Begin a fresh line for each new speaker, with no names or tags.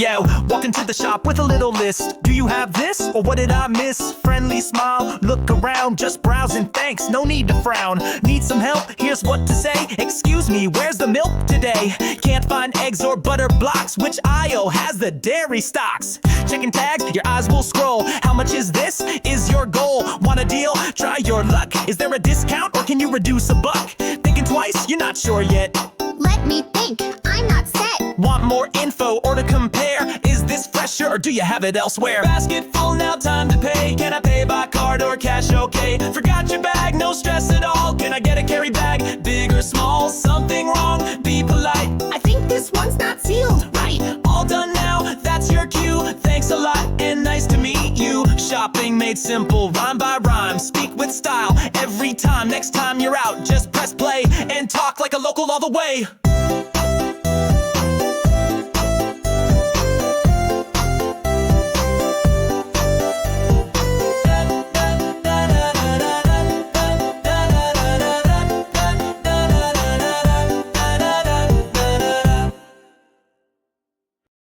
Yeah, walk into the shop with a little list. Do you have this, or what did I miss? Friendly smile, look around, just browsing, thanks, no need to frown. Need some help? Here's what to say. Excuse me, where's the milk today? Can't find eggs or butter blocks. Which aisle has the dairy stocks? Checking tags, your eyes will scroll. How much is this? Is your goal? Want a deal? Try your luck. Is there a discount, or can you reduce a buck? Thinking twice? You're not sure yet.
Let me think, I'm not set.
Want more info or to compare? Is this fresher, or do you have it elsewhere? Basket full, now time to pay. Can I pay by card or cash? Okay. Forgot your bag, no stress at all. Can I get a carry bag? Big or small? Something wrong? Be polite.
I think this one's not sealed.
Right, all done now, that's your cue. Thanks a lot and nice to meet you. Shopping made simple, rhyme by rhyme. Speak with style every time. Next time you're out, just press play and talk like a local all the way.